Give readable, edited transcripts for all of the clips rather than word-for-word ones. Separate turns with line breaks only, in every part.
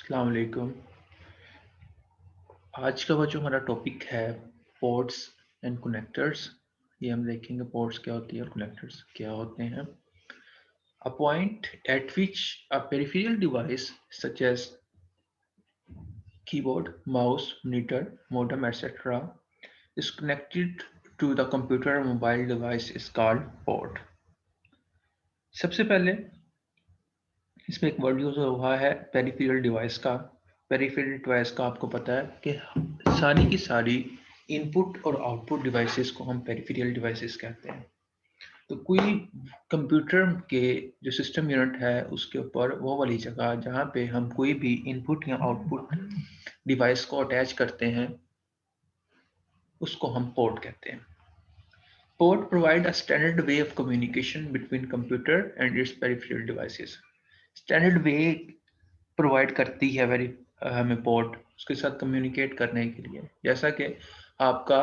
अस्सलाम वालेकुम। आज का वो जो हमारा टॉपिक है पोर्ट्स एंड कनेक्टर्स। ये हम देखेंगे पोर्ट्स क्या होती है और कनेक्टर्स क्या होते हैं। A point at which a peripheral device such as keyboard, mouse, monitor, modem, etc. is connected to the computer or mobile device is called port. सबसे पहले इसमें एक वर्ड यूज हुआ है पेरिफेरल डिवाइस का। पेरिफेरल डिवाइस का आपको पता है कि सारी की सारी इनपुट और आउटपुट डिवाइसेस को हम पेरिफेरल डिवाइसेस कहते हैं। तो कोई कंप्यूटर के जो सिस्टम यूनिट है उसके ऊपर वो वाली जगह जहाँ पे हम कोई भी इनपुट या आउटपुट डिवाइस को अटैच करते हैं उसको हम पोर्ट कहते हैं। Port provide a standard way of communication between computer and it's peripheral devices. Standard way provide करती है वेरी हमें पोर्ट उसके साथ कम्युनिकेट करने के लिए। जैसा कि आपका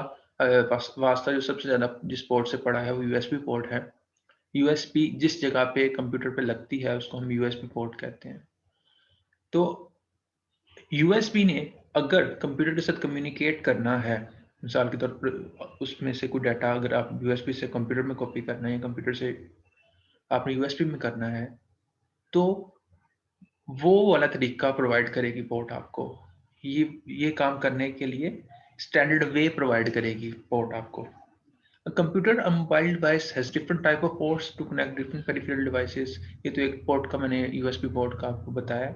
वास्ता जो सबसे ज़्यादा जिस पोर्ट से पड़ा है वो यूएसबी पोर्ट है। यूएसबी जिस जगह पे कंप्यूटर पे लगती है उसको हम यूएसबी पोर्ट कहते हैं। तो यूएसबी ने अगर कंप्यूटर के साथ कम्युनिकेट करना है, मिसाल के तौर पर उसमें से कोई डाटा अगर आप यूएसबी से कंप्यूटर में कॉपी करना है या कंप्यूटर से आपने यूएसबी में करना है, तो वो वाला तरीका प्रोवाइड करेगी पोर्ट आपको। ये काम करने के लिए स्टैंडर्ड वे प्रोवाइड करेगी पोर्ट आपको। A computer, a mobile device has different type of ports to connect different peripheral devices. ये तो एक पोर्ट का मैंने यूएसबी पोर्ट का आपको बताया।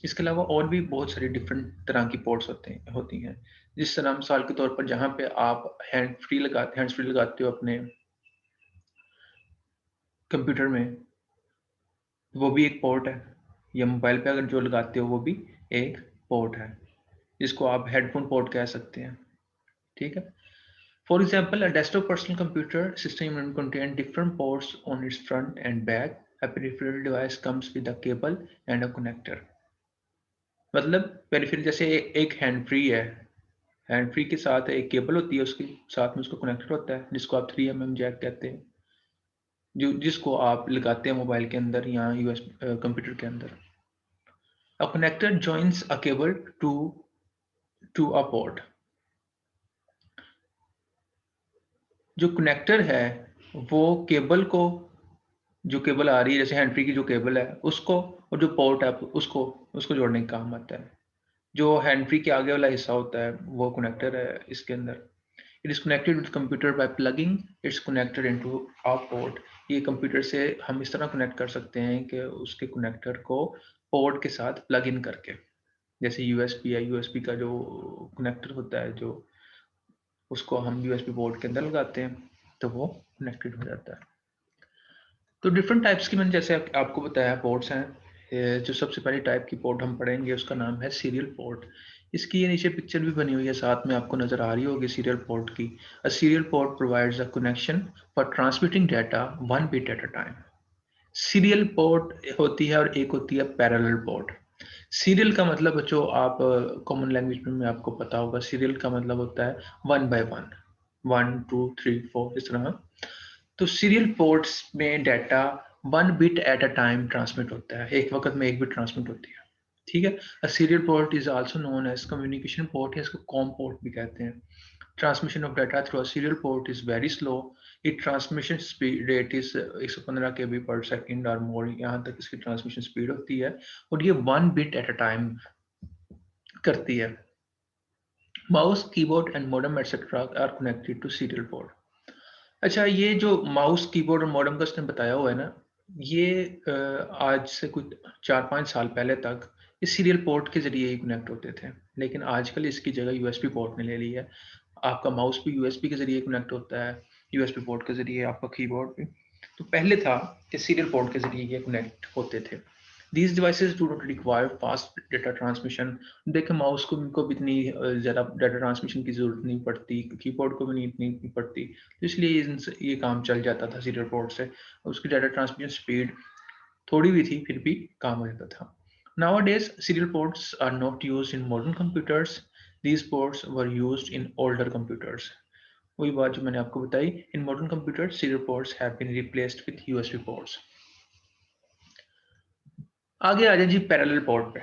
इसके अलावा और भी बहुत सारी डिफरेंट तरह की पोर्ट्स होती हैं। जिस तरह मिसाल के तौर पर जहाँ पे आप हैंड्स फ्री लगाते हो अपने कंप्यूटर में, वो भी एक पोर्ट है। या मोबाइल पे अगर जो लगाते हो वो भी एक पोर्ट है, जिसको आप हेडफोन पोर्ट कह सकते हैं। ठीक है। For example, a desktop personal computer system will contain different ports on its front and back. A peripheral device comes with a cable and a connector. मतलब पेरिफेरल जैसे एक हैंड फ्री है, hand free के साथ एक cable होती है, उसके साथ में उसका कनेक्टर होता है जिसको आप 3mm जैक कहते हैं, जो जिसको आप लगाते हैं मोबाइल के अंदर या यूएस कंप्यूटर के अंदर। A connector joins a cable to a port. जो कनेक्टर है वो केबल को, जो केबल आ रही है जैसे हैंड फ्री की जो केबल है उसको, और जो पोर्ट है उसको उसको जोड़ने का काम आता है। जो हैंड फ्री के आगे वाला हिस्सा होता है वो कनेक्टर है इसके अंदर। It is connected with computer by plugging its connector into a port. ये कंप्यूटर से हम इस तरह कनेक्ट कर सकते हैं कि उसके कनेक्टर को पोर्ट के साथ प्लग इन करके, जैसे यूएसबी है, यूएसबी का जो कनेक्टर होता है जो उसको हम यूएसबी पोर्ट के अंदर लगाते हैं तो वो कनेक्टेड हो जाता है। तो डिफरेंट टाइप्स की मैंने जैसे आपको बताया पोर्ट्स हैं। जो सबसे पहली टाइप की पोर्ट हम पढ़ेंगे उसका नाम है सीरियल पोर्ट। इसकी ये नीचे पिक्चर भी बनी हुई है, साथ में आपको नजर आ रही होगी सीरियल पोर्ट की। A serial port provides a connection for transmitting data one bit at a time. Serial port होती है और एक होती है पैरेलल पोर्ट। सीरियल का मतलब जो आप कॉमन लैंग्वेज में आपको पता होगा, सीरियल का मतलब होता है वन बाय वन, 1 2 3 4 इस तरह। तो सीरियल पोर्ट्स में data one bit at a time transmit होता है, एक वक्त में एक बिट ट्रांसमिट होती है। ठीक है। A serial port is also known as communication port, या इसको कॉम पोर्ट भी कहते हैं। Transmission of data through a serial port is very slow. It transmission speed rate is 115 KB per second और मोर, यहाँ तक इसकी ट्रांसमिशन स्पीड होती है, और ये one bit at a time करती है। Mouse, keyboard and modem etcetera are connected to serial port. अच्छा, ये जो माउस, कीबोर्ड और मॉडेम का उसने बताया हुआ है ना, ये आज से कुछ 4 5 साल पहले तक इस सीरियल पोर्ट के जरिए ही कनेक्ट होते थे, लेकिन आजकल इसकी जगह यूएसबी पोर्ट ने ले ली है। आपका माउस भी यूएसबी के जरिए कनेक्ट होता है, यूएसबी पोर्ट के जरिए आपका कीबोर्ड भी। तो पहले था कि सीरियल पोर्ट के जरिए ये कनेक्ट होते थे। These devices do not require fast data transmission. देखें माउस को भी इतनी ज़्यादा डाटा ट्रांसमिशन की ज़रूरत नहीं पड़ती, कीबोर्ड को भी नहीं इतनी पड़ती, तो इसलिए ये काम चल जाता था सीरियल पोर्ट से। उसकी डाटा ट्रांसमिशन स्पीड थोड़ी भी थी फिर भी काम हो जाता था। Nowadays, serial ports are not used in modern computers. These ports were used in older computers. वही बात जो मैंने आपको बताई, in modern computers, serial ports have been replaced with USB ports. आगे आ जाए जी पैरेलल पोर्ट पे।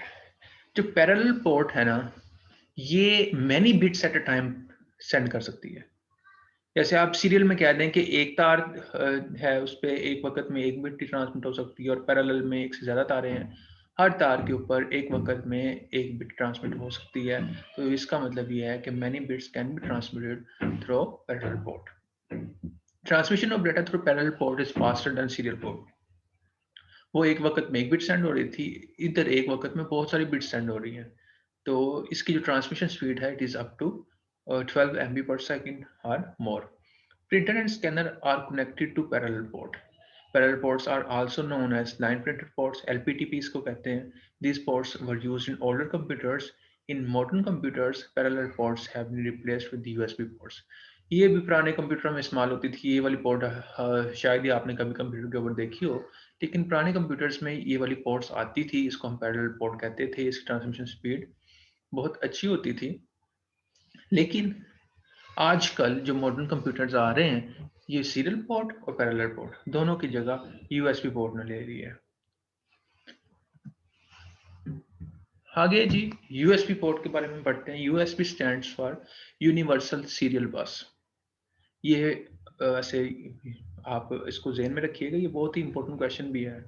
जो पैरेलल पोर्ट है ना, ये many bits eight a time send कर सकती है। जैसे आप सीरियल में कह दें कि एक तार है, उस पर एक वक्त में एक बिट ट्रांसमिट हो सकती है, और पैरेलल में एक से ज़्यादा तारे हैं, हर तार के ऊपर एक वक्त में एक बिट ट्रांसमिट हो सकती है। तो इसका मतलब ये है कि many bits can be transmitted through parallel port. Transmission of data through parallel port is faster than serial port. वो एक वक्त में एक बिट सेंड हो रही थी, इधर एक वक्त में बहुत सारी बिट सेंड हो रही हैं। तो इसकी जो ट्रांसमिशन स्पीड है, it is up to 12 MB per second or more. Printer and scanner are connected to parallel port. Parallel ports are also known as line printed ports, LPTPs को कहते हैं. These ports were used in older computers. In modern computers, parallel ports have been replaced with the USB ports. ये भी पुराने computer में इस्तेमाल होती थी ये वाली पोर्ट, शायद ही आपने कभी कंप्यूटर के ऊपर देखी हो, लेकिन पुराने कंप्यूटर्स में ये वाली पोर्ट्स आती थी, इसको हम पैरेलल पोर्ट कहते थे। इसकी ट्रांसमिशन स्पीड बहुत अच्छी होती थी। लेकिन आजकल जो मॉडर्न कंप्यूटर्स आ रहे हैं, ये सीरियल पोर्ट और पैरेलल पोर्ट दोनों की जगह यूएसबी पोर्ट ने ले रही है। आगे जी यूएसबी पोर्ट के बारे में पढ़ते हैं। USB stands for universal serial बस। ये ऐसे आप इसको ज़हन में रखिएगा, ये बहुत ही इंपॉर्टेंट क्वेश्चन भी है।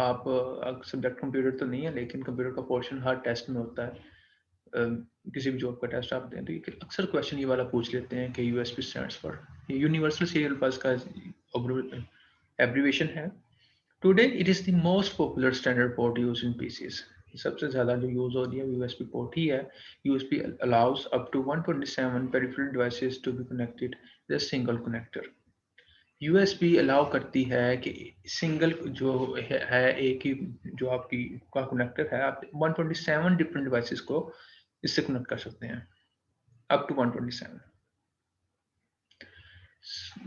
आप सब्जेक्ट कंप्यूटर तो नहीं है, लेकिन कंप्यूटर का पोर्शन हर टेस्ट में होता है। किसी भी जॉब का टेस्ट आप दें तो अक्सर क्वेश्चन ये वाला पूछ लेते हैं कि USB stands for, universal serial bus का एब्रीवेशन है। Today it is the most popular standard port use in PCs. सबसे ज़्यादा जो यूज़ हो रही है यूएसबी पोर्ट ही है। USB allows up to 127 peripheral devices to be connected with a single connector. USB allow करती है कि सिंगल जो है एक ही जो आपकी का कनेक्टर है, आप 127 डिफरेंट डिवाइसेस को इससे कनेक्ट कर सकते हैं, up to 127.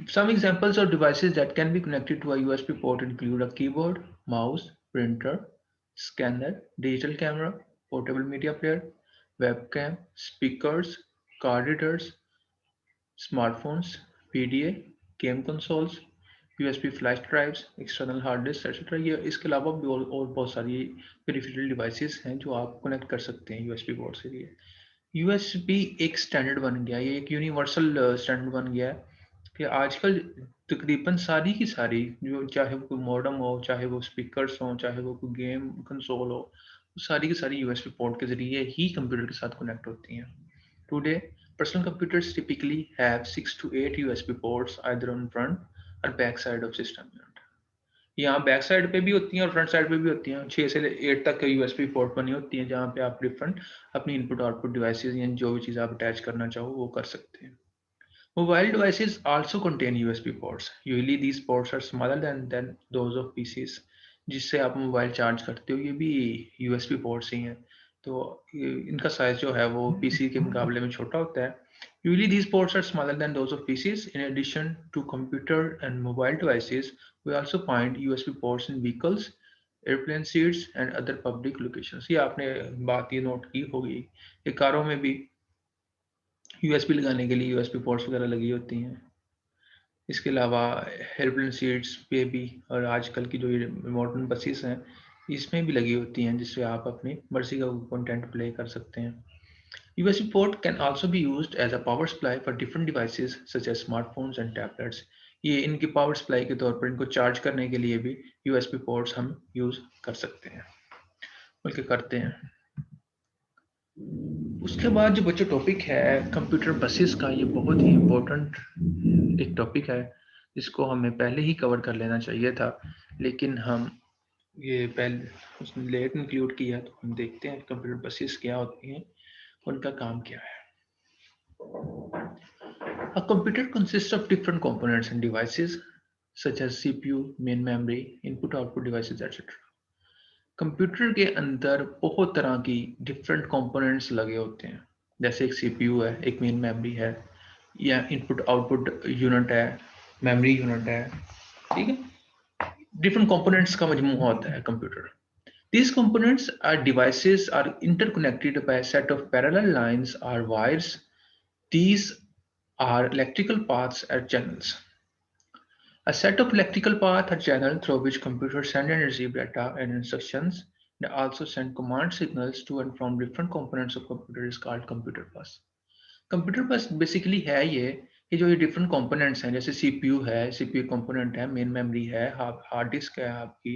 Some examples of devices that can be connected to a USB port include a keyboard, mouse, printer, scanner, digital camera, portable media player, webcam, speakers, card readers, smartphones, PDA, game consoles, USB flash drives, external hard disks, etc. ये इसके अलावा भी और बहुत सारी peripheral devices हैं जो आप कनेक्ट कर सकते हैं यूएसबी पोर्ट से। लिए यूएसबी एक स्टैंडर्ड बन गया, ये एक यूनिवर्सल स्टैंडर्ड बन गया है कि आजकल तकरीबन सारी की सारी जो, चाहे वो कोई मॉडेम हो, चाहे वो स्पीकर्स हो, चाहे वो कोई गेम कंसोल हो, सारी की सारी यूएसबी पोर्ट के जरिए ही कंप्यूटर के साथ कनेक्ट होती हैं। Today personal computers typically have 6 to 8 USB ports either on front or back side of system unit. यहाँ बैक साइड पे भी होती हैं और फ्रंट साइड पे भी होती हैं। 6 से 8 तक यूएसबी पोर्ट बनी होती हैं जहाँ पे आप डिफरेंट अपनी इनपुट आउटपुट डिवाइसेस या जो भी चीज़ आप अटैच करना चाहो वो कर सकते हैं। Mobile devices also contain USB ports. Usually these ports are smaller than those of PCs. जिससे आप मोबाइल चार्ज करते हो ये भी यूएसबी पोर्ट्स ही हैं। तो इनका साइज जो है वो पीसी के मुकाबले में छोटा होता है। Usually these ports are smaller than those of PCs. In addition to computer and mobile devices, we also find USB ports in vehicles, airplane seats and other public locations. ये आपने बात ये नोट की होगी कि कारों में भी यूएसबी लगाने के लिए यूएसबी पोर्ट्स वगैरह लगी होती हैं। इसके अलावा एयरप्लेन सीट्स पे भी, और आजकल की जो ये मॉडर्न बसेस हैं इसमें भी लगी होती हैं, जिससे आप अपनी मर्जी का कंटेंट प्ले कर सकते हैं। USB port can also be used as a power supply for different devices such as smartphones and tablets. ये इनकी पावर सप्लाई के तौर पर इनको चार्ज करने के लिए भी USB पोर्ट्स हम यूज कर सकते हैं, बल्कि करते हैं। उसके बाद जो बच्चों टॉपिक है कंप्यूटर बसेस का, ये बहुत ही इम्पोर्टेंट एक टॉपिक है जिसको हमें पहले ही कवर कर लेना चाहिए था, लेकिन हम ये पहले उसने लेट इंक्लूड किया। तो हम देखते हैं कंप्यूटर बसेस क्या होती हैं, उनका काम क्या है। A computer consists of different components and devices such as CPU, main memory, input-output devices, etc. Computer के अंदर बहुत तरह की डिफरेंट कंपोनेंट्स लगे होते हैं, जैसे एक सीपीयू है, एक मेन मेमोरी है, या इनपुट आउटपुट यूनिट है, मेमोरी यूनिट है, ठीक है। डिफरेंट कंपोनेंट्स का मजमूआ होता है computer. These components are devices are interconnected by a set of parallel lines or wires. These are electrical paths or channels. A set of electrical path or channel through which computers send and receive data and instructions They also send command signals to and from different components of computer is called computer bus. Computer बस basically है ये कि जो ये different components हैं, जैसे CPU है, CPU component है, मेन मेमोरी है, हार्ड डिस्क है आपकी,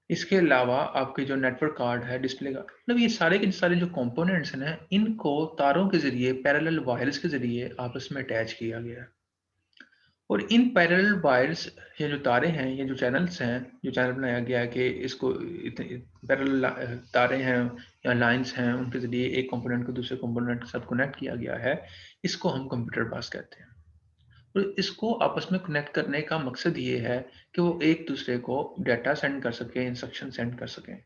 इसके अलावा आपके जो नेटवर्क कार्ड है, डिस्प्ले का, मतलब ये सारे के सारे जो कंपोनेंट्स हैं ना, इनको तारों के जरिए, पैरेलल वायर्स के जरिए आपस में अटैच किया गया है। और इन पैरेलल वायर्स, ये जो तारे हैं, ये जो चैनल्स हैं, जो चैनल बनाया गया है कि इसको पैरेलल तारे हैं या लाइंस हैं, उनके जरिए एक कंपोनेंट को दूसरे कंपोनेंट के साथ कनेक्ट किया गया है, इसको हम कंप्यूटर बस कहते हैं। तो इसको आपस में कनेक्ट करने का मकसद ये है कि वो एक दूसरे को डाटा सेंड कर सके, इंस्ट्रक्शन सेंड कर सकें।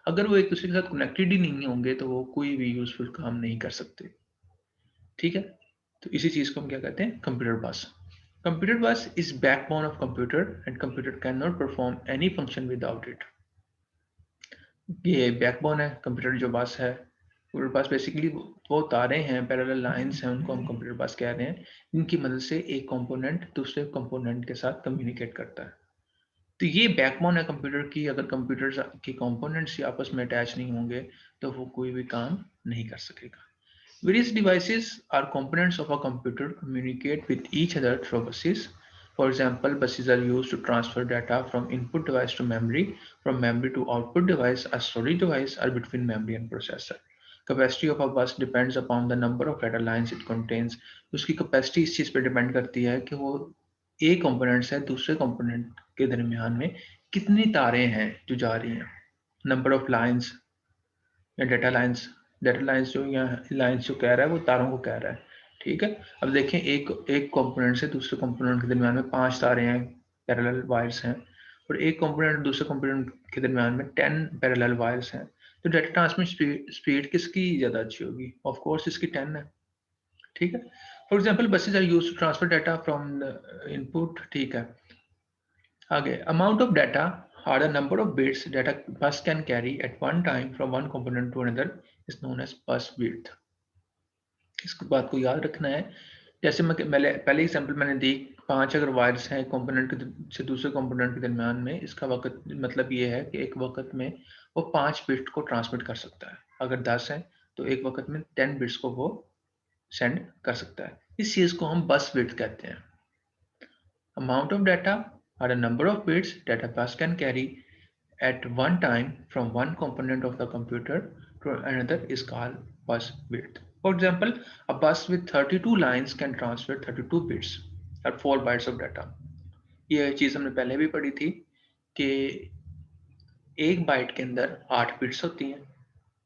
अगर वो एक दूसरे के साथ कनेक्टेड ही नहीं होंगे तो वो कोई भी यूजफुल काम नहीं कर सकते। ठीक है, तो इसी चीज को हम क्या कहते हैं, कंप्यूटर बस। कंप्यूटर बस is backbone of computer and computer can not perform any function without it. ये बैकबोन है कंप्यूटर जो बस है। कंप्यूटर बस बेसिकली वो तारे हैं, पैरेलल लाइंस हैं, उनको हम कंप्यूटर बस कह रहे हैं, इनकी मदद से एक कंपोनेंट दूसरे कंपोनेंट के साथ कम्युनिकेट करता है। तो ये बैकबोन है कंप्यूटर की। अगर कंप्यूटर के कंपोनेंट्स आपस में अटैच नहीं होंगे तो वो कोई भी काम नहीं कर सकेगा। Various devices are components of a computer communicate with each other through buses. For example, buses are used to transfer data from input device to memory, from memory to output device, a storage device, or between memory and processor. Capacity of a bus depends upon the number of data lines it contains. उसकी capacity इस चीज़ पे depend करती है कि वो एक component से दूसरे component के दरमियान में कितनी तारें हैं जो जा रही हैं। Number of lines या डेटा लाइंस जो यहाँ लाइंस जो कह रहा है वो तारों को कह रहा है। ठीक है, अब देखें एक एक कंपोनेंट से दूसरे कंपोनेंट के दरमियान में 5 तारे हैं, पैरेलल वायर्स हैं, और एक कंपोनेंट दूसरे कंपोनेंट के दरमियान में 10 पैरेलल वायर्स हैं। तो डाटा ट्रांसमिट स्पीड किसकी ज़्यादा अच्छी होगी? ऑफ कोर्स इसकी 10 है। ठीक है, for example buses are used to transfer data from input. ठीक है, आगे amount of data or the number of bits that a bus can carry at one time from one component to another is known as bus width. इस बात को याद रखना है। जैसे मैं पहले एग्जांपल मैंने दी, 5 अगर वायर्स हैं कंपोनेंट से दूसरे कंपोनेंट के दरमियान में, इसका वक्त मतलब ये है कि एक वक्त में वो 5 बिट को ट्रांसमिट कर सकता है। अगर 10 है तो एक वक्त में 10 बिट्स को वो सेंड कर सकता है। इस चीज को हम बस विड्थ कहते हैं। Amount of data or the number of bits that a bus can carry at one time from one component of the computer to another is called bus width. For example, a bus with 32 lines can transfer 32 bits or 4 bytes of data. ये चीज हमने पहले भी पढ़ी थी कि एक bite के अंदर 8 बिट्स होती हैं।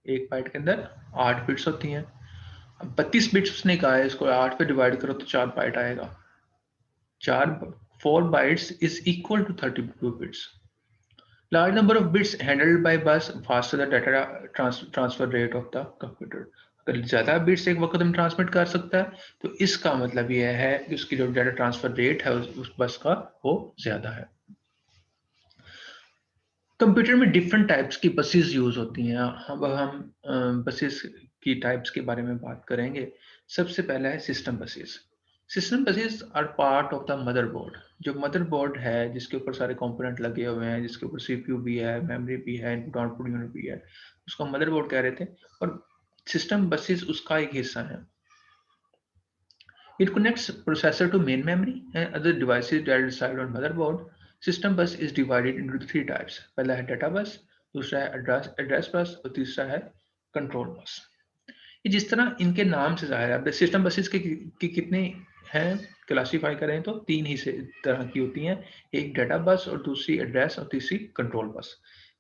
एक बाइट के अंदर 8 बिट्स होती हैं। 32 बिट्स उसने कहा है, इसको 8 पे डिवाइड करो तो 4 बाइट आएगा। 4 bytes is equal to 32 bits. Large number of bits handled by bus faster the data transfer rate of the computer. अगर ज्यादा बिट्स एक वक्त में ट्रांसमिट कर सकता है तो इसका मतलब यह है कि उसकी जो डाटा ट्रांसफर रेट है उस बस का वो ज्यादा है। कंप्यूटर में डिफरेंट टाइप्स की बसेस यूज होती हैं। अब हम बसेस की टाइप्स के बारे में बात करेंगे। सबसे पहला है system buses. System buses are part of the motherboard. जो मदरबोर्ड है जिसके ऊपर सारे कंपोनेंट लगे हुए हैं, जिसके ऊपर सीपीयू भी है, मेमोरी भी है, इनपुट आउटपुट यूनिट भी है, उसको मदरबोर्ड कह रहे थे। और सिस्टम बसेस उसका एक हिस्सा है। It connects processor to main memory and other devices that reside on motherboard. System bus is divided into 3 types. पहला है data bus, दूसरा है address bus और तीसरा है control bus. ये जिस तरह इनके नाम से जाहिर है, सिस्टम बसेस की कितने हैं क्लासीफाई करें तो 3 ही तरह की होती हैं। एक डाटा बस और दूसरी एड्रेस और तीसरी कंट्रोल बस।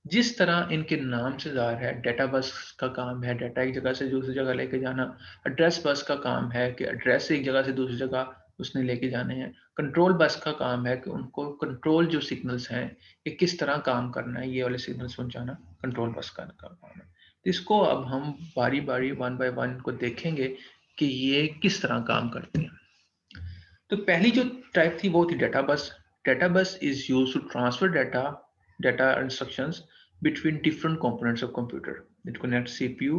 जिस तरह इनके नाम से ज़ाहिर है, डाटा बस का काम है डाटा एक जगह से दूसरी जगह लेके जाना। एड्रेस बस का काम है कि एड्रेस एक जगह से दूसरी जगह उसने लेके जाने हैं। कंट्रोल बस का काम है कि उनको कंट्रोल जो सिग्नल्स हैं ये किस तरह काम करना है, ये वाले सिग्नल्स पहुंचाना कंट्रोल बस का काम है। इसको अब हम बारी बारी 1 बाय 1 को देखेंगे कि ये किस तरह काम करते हैं। तो पहली जो टाइप थी वो थी data bus. Data bus is used to transfer data instructions between different components of computer. It connects CPU,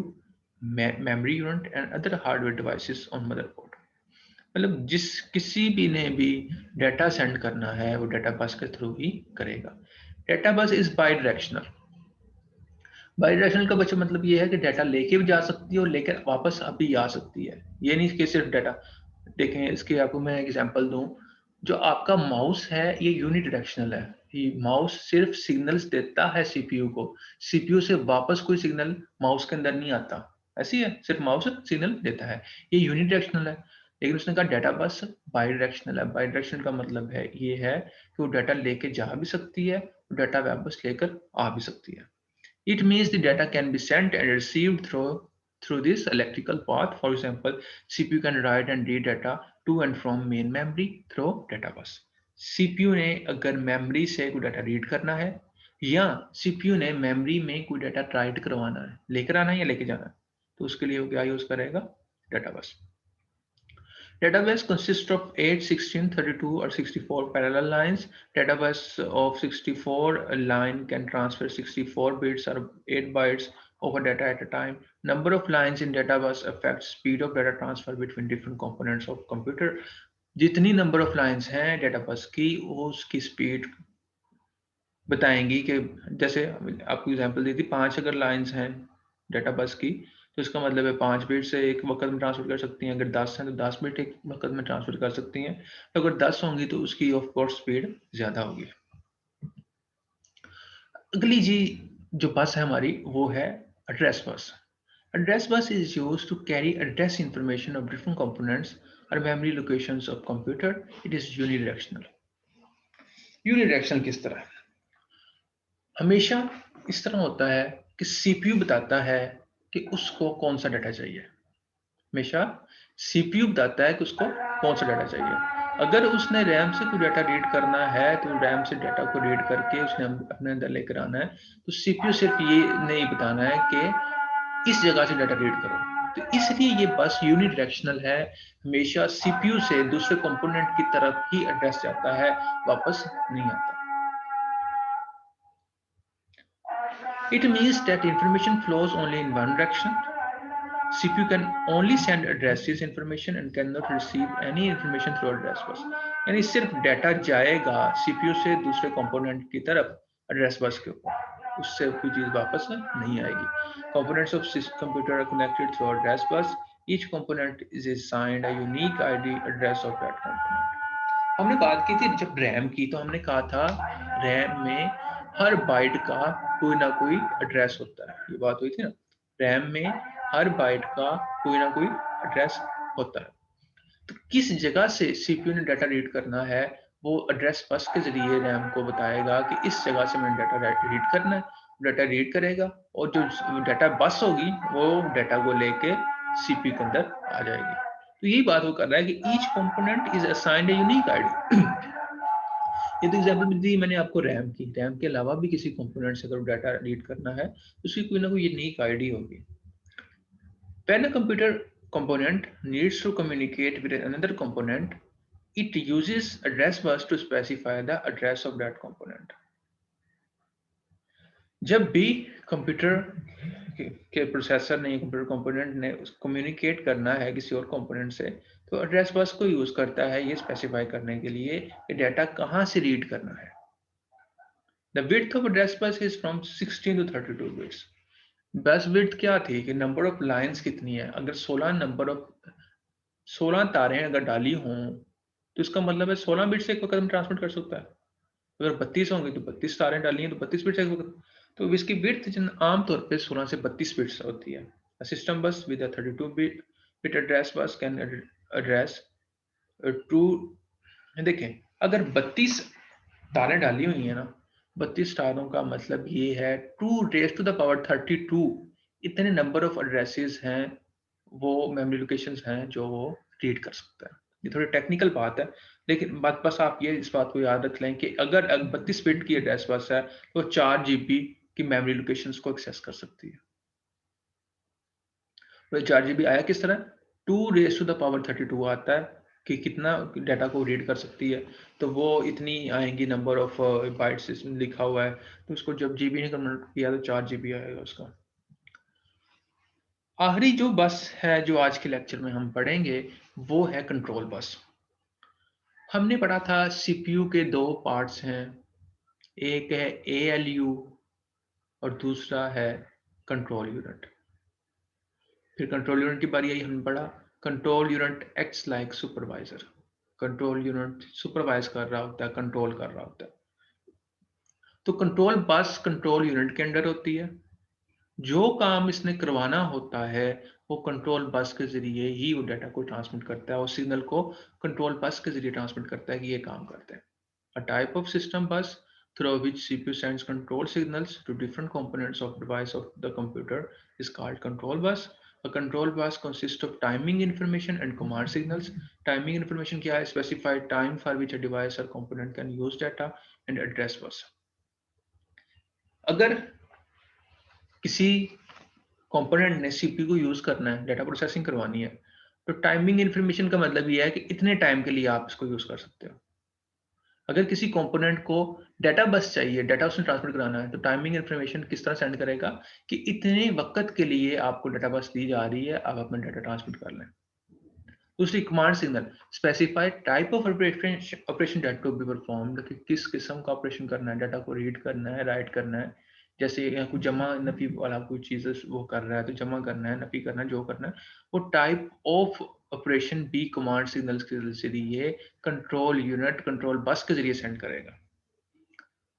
memory unit and other hardware devices on motherboard. मतलब जिस किसी भी ने भी डाटा सेंड करना है वो डाटा बस के थ्रू ही करेगा। Data bus is by directional. Bidirectional का बच्चा मतलब ये है कि डाटा लेके भी जा सकती है और लेकर वापस अभी आ सकती है। ये नहीं कि सिर्फ डाटा देखें। इसके आपको मैं एग्जांपल दूं, जो आपका माउस है ये यूनिडायरेक्शनल है। ये माउस सिर्फ सिग्नल्स देता है सीपीयू को, सीपीयू से वापस कोई सिग्नल माउस के अंदर नहीं आता। ऐसी है, सिर्फ माउस सिग्नल देता है, ये यूनिडायरेक्शनल है। लेकिन उसने कहा डाटा बस बाईडायरेक्शनल है। बाईडायरेक्शनल का मतलब है ये है कि वो डाटा लेके जा भी सकती है, डाटा वापस लेकर आ भी सकती है। It means the data can be sent and received through this electrical path. For example, CPU can write and read data to and from main memory through data bus. CPU ने अगर memory से कोई data read करना है या CPU ने memory में कोई डाटा राइट करवाना है, लेकर आना है या लेके जाना है, तो उसके लिए वो क्या यूज करेगा? डाटा बस। Database consists of 8, 16, 32 or 64 parallel lines. Database of 64 line can transfer 64 bits or 8 bytes of data at a time. Number of lines in database affects speed of data transfer between different components of computer. जितनी number of lines हैं database की वो उसकी speed बताएंगी कि जैसे आपको example दी थी 5 अगर लाइंस हैं डेटाबेस की, तो इसका मतलब है 5 बिट से एक वक्त में ट्रांसफर कर सकती हैं। अगर 10 हैं तो 10 बिट एक वक्त में ट्रांसफर कर सकती हैं। तो अगर 10 होंगी तो उसकी ऑफ कोर्स स्पीड ज़्यादा होगी। अगली जी जो बस है हमारी वो है address bus. Address bus is used to carry address information of different components or memory locations of computer. It is unidirectional. Unidirectional किस तरह है? हमेशा इस तरह होता है कि सीपीयू बताता है कि उसको कौन सा डाटा चाहिए। हमेशा सीपीयू बताता है कि उसको कौन सा डाटा चाहिए। अगर उसने रैम से कोई डाटा रीड करना है तो रैम से डाटा को रीड करके उसने अपने अंदर लेकर आना है, तो सीपीयू सिर्फ ये नहीं बताना है कि इस जगह से डाटा रीड करो। तो इसलिए ये बस यूनिडायरेक्शनल है, हमेशा सीपीयू से दूसरे कंपोनेंट की तरफ ही एड्रेस जाता है, वापस नहीं आता। It means that information flows only in one direction. CPU can only send addresses information and cannot receive any information through address bus. यानी सिर्फ डाटा जाएगा CPU से दूसरे कंपोनेंट की तरफ एड्रेस बस के ऊपर, उससे कोई चीज वापस नहीं आएगी। Components of computer are connected through address bus. Each component is assigned a unique ID address of that component. हमने बात की थी जब रैम की, तो हमने कहा था रैम में हर बाइट का कोई ना कोई एड्रेस होता है। ये बात हुई थी ना, रैम में हर बाइट का कोई ना कोई एड्रेस होता है। तो किस जगह से सीपीयू ने डाटा रीड करना है, वो एड्रेस बस के जरिए रैम को बताएगा कि इस जगह से मैंने डाटा रीड करना है। डाटा रीड करेगा और जो डाटा बस होगी वो डाटा को लेके सीपीयू के अंदर आ जाएगी। तो यही बात वो कर रहा है कि each component is assigned a unique ID. ये तो एग्जांपल दी मैंने आपको रैम की, रैम के अलावा भी किसी कंपोनेंट से अगर डाटा रीड करना है तो उसकी कोई ना कोई यूनिक आईडी होगी। When a computer component needs to communicate with another component, it uses address bus to specify the address of that component. जब भी कंप्यूटर के प्रोसेसर ने कंप्यूटर कंपोनेंट ने कम्युनिकेट करना है किसी और कंपोनेंट से, तो एड्रेस बस को यूज करता है ये स्पेसिफाई करने के लिए कि डाटा कहाँ से रीड करना है। The width of address bus is from 16 to 32 bits. बस विड्थ क्या थी कि नंबर ऑफ लाइंस कितनी है। अगर 16 तारें अगर डाली हों तो इसका मतलब है 16 बिट से एक वक्त में ट्रांसमिट कर सकता है। अगर 32 होंगे तो 32 तारें डाली हैं तो 32 बिट से एक वक्त। तो इसकी विड्थ आमतौर पे 16 से 32 बिट्स होती है। System bus with 32 bit address bus can address two. देखें, अगर 32 तारें डाली हुई है ना, 32 तारों का मतलब ये है 2 raised to the power 32 इतने नंबर ऑफ एड्रेसेस हैं, वो मेमोरी लोकेशंस हैं जो वो रीड कर सकता है। ये थोड़ी टेक्निकल बात है, लेकिन बात बस आप ये इस बात को याद रख लें कि अगर 32 बिट की एड्रेस बस है तो 4 जीबी की मेमोरी लोकेशंस को एक्सेस कर सकती है। तो 4 जीबी आया किस तरह? 2 raised to the power 32 आता है कि कितना डाटा को रीड कर सकती है, तो वो इतनी आएंगी नंबर ऑफ बाइट्स इसमें लिखा हुआ है, तो उसको जब जीबी ने कन्वर्ट किया तो 4 जीबी आएगा उसका। आखिरी जो बस है जो आज के लेक्चर में हम पढ़ेंगे वो है कंट्रोल बस। हमने पढ़ा था सीपीयू के दो पार्ट्स हैं, एक है एएलयू और दूसरा है कंट्रोल यूनिट। फिर कंट्रोल यूनिट की बारी आई, हमने पढ़ा control unit acts like supervisor. Control unit supervise कर रहा होता है, कंट्रोल कर रहा होता है। तो कंट्रोल बस कंट्रोल यूनिट के अंडर होती है। जो काम इसने करवाना होता है वो कंट्रोल बस के जरिए ही वो डाटा को ट्रांसमिट करता है और सिग्नल को कंट्रोल बस के जरिए ट्रांसमिट करता है कि ये काम करते हैं। A type of system bus through which CPU sends control signals to different components of device of the computer is called control bus. A control bus consists of timing information and command signals. Timing information क्या है? Specified time for which a device or component can use data and address bus. अगर किसी component ने CPU को use करना है, data processing करवानी है, तो टाइमिंग इन्फॉर्मेशन का मतलब ये है कि इतने टाइम के लिए आप इसको यूज कर सकते हो। अगर किसी कंपोनेंट को डाटा बस चाहिए, डाटा उसने ट्रांसमिट कराना है, तो टाइमिंग इन्फॉर्मेशन किस तरह सेंड करेगा कि इतने वक्त के लिए आपको डाटा बस दी जा रही है, आप अपना डाटा ट्रांसमिट कर लें। दूसरी command signal, specified type of operation data to be performed, कि किस किस्म का ऑपरेशन करना है, डाटा को रीड करना है, राइट करना है। जैसे यहाँ कोई जमा नफी वाला कोई चीज़ वो कर रहा है तो जमा करना है, नफी करना है, जो करना है वो type of operation be command signals के जरिए कंट्रोल यूनिट कंट्रोल बस के जरिए सेंड करेगा।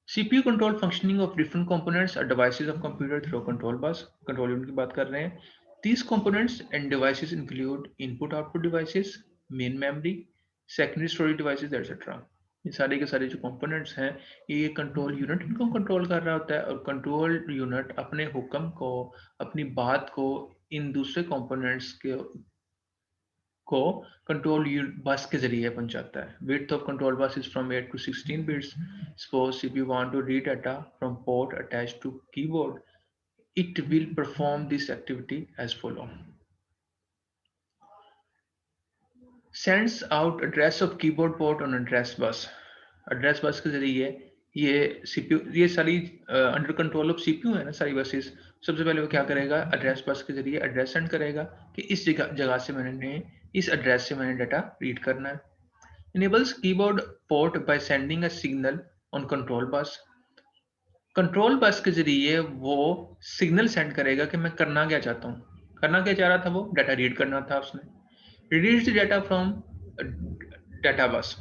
CPU control functioning of different components or devices of computer through control bus। Control unit की बात कर रहे हैं। These components and devices include input output devices, main memory, secondary storage devices, etc। ये सारे के सारे जो components हैं ये कंट्रोल यूनिट इनको कंट्रोल कर रहा होता है और कंट्रोल यूनिट अपने हुक्म को, अपनी बात को इन दूसरे components के को कंट्रोल बस के जरिए पहुंचाता है। Width of control bus is from 8 to 16 bits। Suppose if you want to read data from port attached to keyboard, it will perform this activity as follow: sends out address of keyboard port on address bus। address bus के जरिए ये CPU, ये सारी under control of CPU है ना सारी buses. सबसे पहले वो क्या करेगा, एड्रेस बस के जरिए एड्रेस सेंड करेगा कि इस जगह से मैंने इस एड्रेस से मैंने डाटा रीड करना है। enables keyboard port by sending a signal on control bus। Control bus के जरिए वो सिग्नल सेंड करेगा कि मैं करना क्या चाहता हूँ। करना क्या चाह रहा था, वो डाटा रीड करना था उसने। रीड्स डाटा फ्रॉम डाटा बस।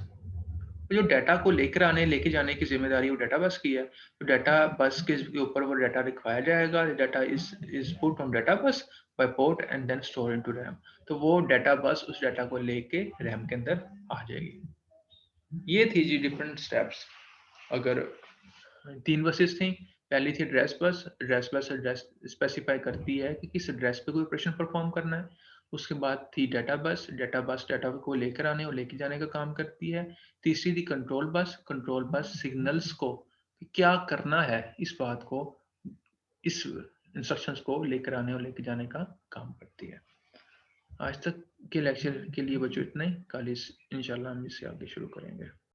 जो डाटा को लेकर आने लेके जाने की जिम्मेदारी वो डाटा बस की है, तो डाटा बस के ऊपर वो डाटा लिखवाया जाएगा। Data is put on data bus by port and then store into RAM. तो वो डाटा बस उस डाटा को लेके रैम के अंदर आ जाएगी। ये थी जी डिफरेंट स्टेप्स। अगर 3 बसेस थी, पहली थी address bus. Address bus address specify करती है कि किस एड्रेस पे कोई ऑपरेशन परफॉर्म करना है। उसके बाद थी data bus. Data bus data को लेकर आने और लेके जाने का काम करती है। तीसरी थी control bus. Control bus signals को क्या करना है इस बात को, इस इंस्ट्रक्शंस को लेकर आने और लेके जाने का काम करती है। आज तक के लेक्चर के लिए बच्चों इतना ही। कल इंशाल्लाह हम इससे आगे शुरू करेंगे।